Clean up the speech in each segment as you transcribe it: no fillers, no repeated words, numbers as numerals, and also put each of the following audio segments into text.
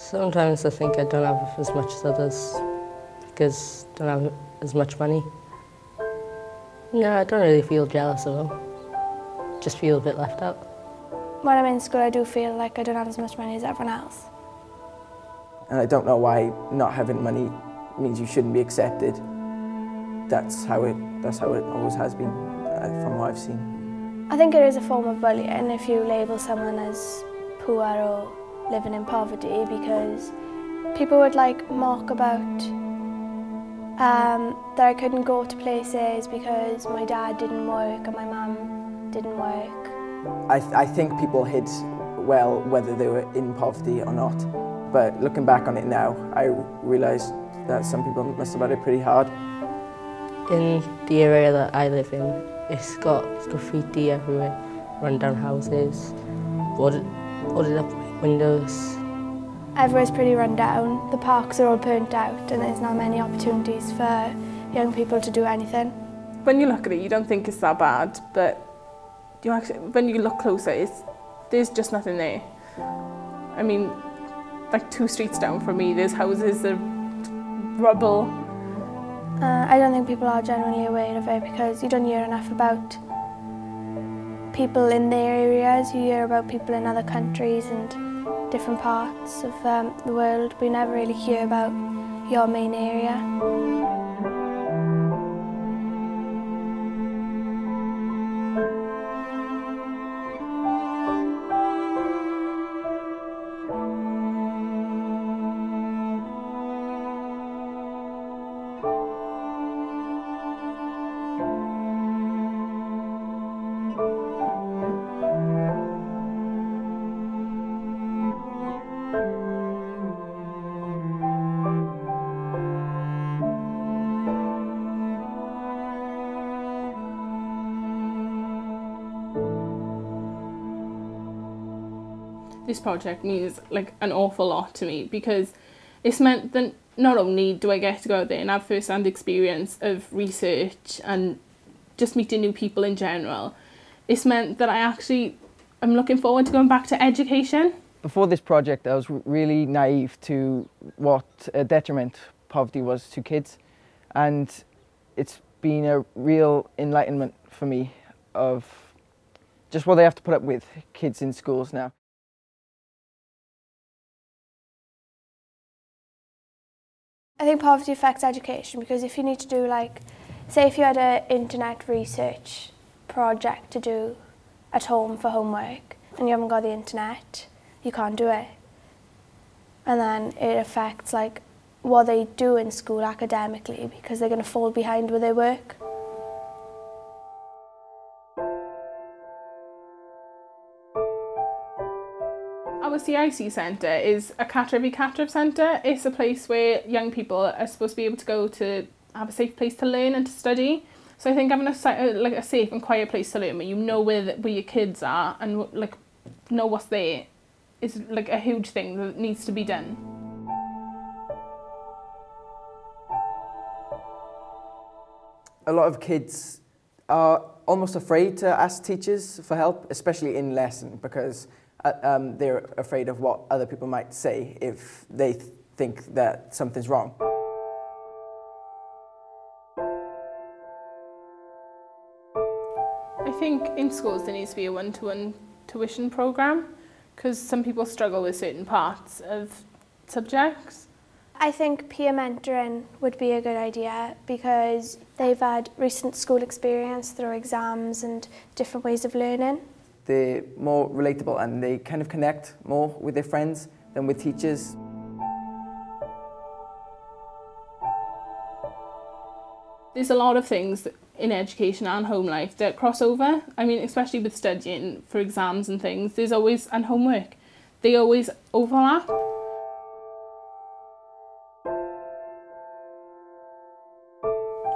Sometimes I think I don't have as much as others because I don't have as much money. No, I don't really feel jealous of them. Just feel a bit left out. When I'm in school, I do feel like I don't have as much money as everyone else. And I don't know why not having money means you shouldn't be accepted. That's how it always has been, from what I've seen. I think it is a form of bullying if you label someone as poor or living in poverty, because people would mock about that I couldn't go to places because my dad didn't work and my mum didn't work. I think people hid well whether they were in poverty or not. But looking back on it now, I realise that some people must have had it pretty hard. In the area that I live in, it's got graffiti everywhere, run-down houses, boarded up windows. Everywhere's pretty run down, the parks are all burnt out and there's not many opportunities for young people to do anything. When you look at it, you don't think it's that bad, but when you look closer, there's just nothing there. I mean, like 2 streets down from me, there's houses, there's rubble. I don't think people are generally aware of it because you don't hear enough about people in their areas. You hear about people in other countries and different parts of the world. We never really hear about your main area. This project means an awful lot to me because it's meant that not only do I get to go out there and have first-hand experience of research and just meeting new people in general, it's meant that I'm looking forward to going back to education. Before this project, I was really naive to what a detriment poverty was to kids, and it's been a real enlightenment for me of just what they have to put up with, kids in schools now. I think poverty affects education because if you need to do say if you had an internet research project to do at home for homework and you haven't got the internet, you can't do it. And then it affects what they do in school academically because they're going to fall behind with their work. Our CIC centre is a Catref centre. It's a place where young people are supposed to be able to go to have a safe place to learn and to study. So I think having a safe and quiet place to learn where you know where your kids are and know what's there is a huge thing that needs to be done. A lot of kids are almost afraid to ask teachers for help, especially in lesson, because they're afraid of what other people might say if they think that something's wrong. I think in schools there needs to be a one-to-one tuition programme because some people struggle with certain parts of subjects. I think peer mentoring would be a good idea because they've had recent school experience through exams and different ways of learning. They're more relatable and they kind of connect more with their friends than with teachers. There's a lot of things in education and home life that cross over. I mean, especially with studying for exams and things, and homework, they always overlap.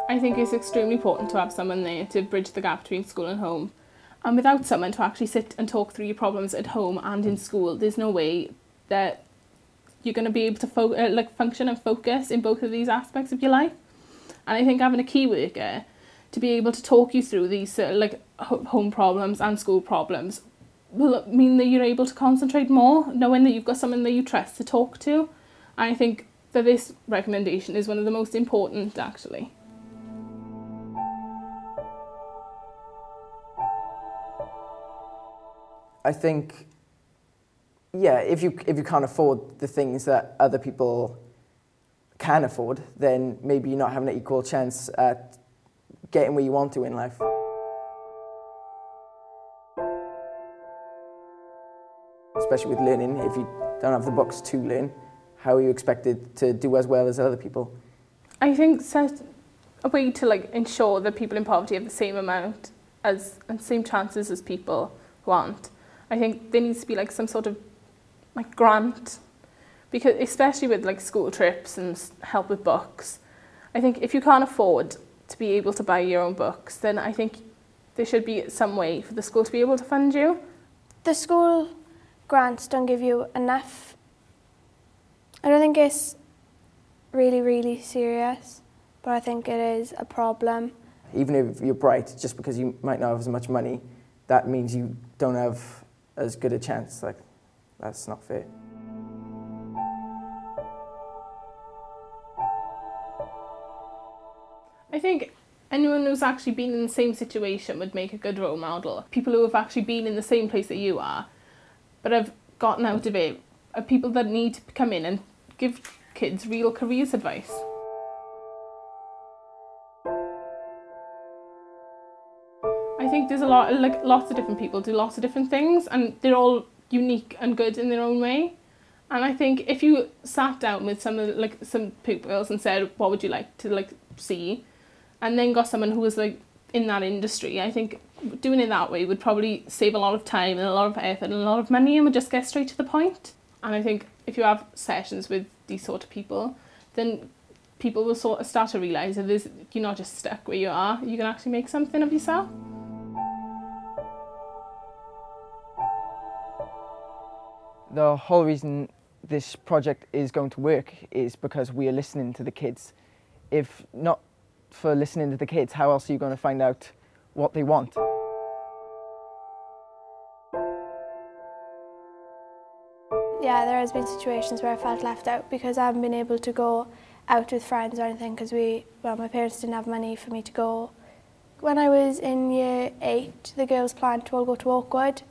I think it's extremely important to have someone there to bridge the gap between school and home. And without someone to actually sit and talk through your problems at home and in school, there's no way that you're going to be able to function and focus in both of these aspects of your life. And I think having a key worker to be able to talk you through these home problems and school problems will mean that you're able to concentrate more, knowing that you've got someone that you trust to talk to. And I think that this recommendation is one of the most important, actually. I think, yeah, if you can't afford the things that other people can afford, then maybe you're not having an equal chance at getting where you want to in life. Especially with learning, if you don't have the books to learn, how are you expected to do as well as other people? I think set a way to ensure that people in poverty have the same amount and same chances as people who aren't. I think there needs to be some sort of grant, because especially with school trips and help with books. I think if you can't afford to be able to buy your own books, then I think there should be some way for the school to be able to fund you. The school grants don't give you enough. I don't think it's really, really serious, but I think it is a problem. Even if you're bright, just because you might not have as much money, that means you don't have as good a chance. That's not fair. I think anyone who's actually been in the same situation would make a good role model. People who have actually been in the same place that you are, but have gotten out of it, are people that need to come in and give kids real careers advice. I think there's lots of different people do lots of different things, and they're all unique and good in their own way. And I think if you sat down with some pupils and said, what would you like to see, and then got someone who was in that industry, I think doing it that way would probably save a lot of time and a lot of effort and a lot of money, and would just get straight to the point. And I think if you have sessions with these sort of people, then people will sort of start to realise that you're not just stuck where you are, you can actually make something of yourself. The whole reason this project is going to work is because we are listening to the kids. If not for listening to the kids, how else are you going to find out what they want? Yeah, there has been situations where I felt left out because I haven't been able to go out with friends or anything because my parents didn't have money for me to go. When I was in year 8, the girls planned to all go to Oakwood,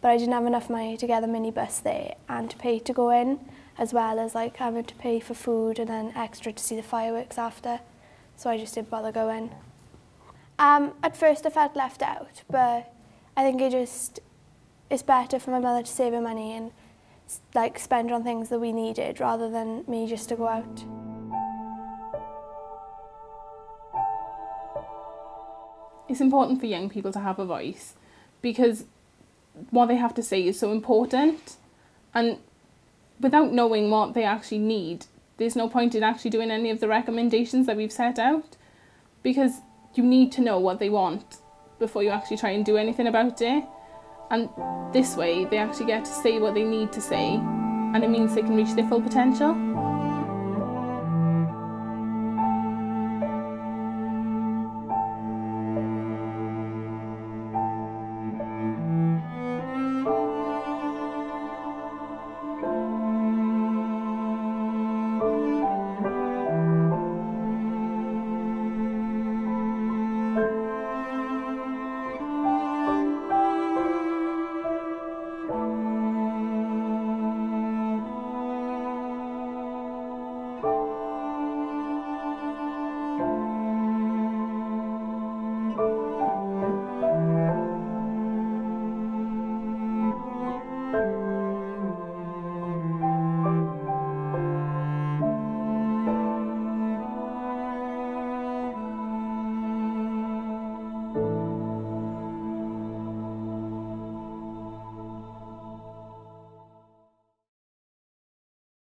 but I didn't have enough money to get the minibus there and to pay to go in, as well as having to pay for food and then extra to see the fireworks after. So I just didn't bother going. At first I felt left out, but I think it's better for my mother to save her money and spend on things that we needed rather than me just to go out. It's important for young people to have a voice, because what they have to say is so important, and without knowing what they actually need, there's no point in actually doing any of the recommendations that we've set out, because you need to know what they want before you actually try and do anything about it. And this way they actually get to say what they need to say, and it means they can reach their full potential.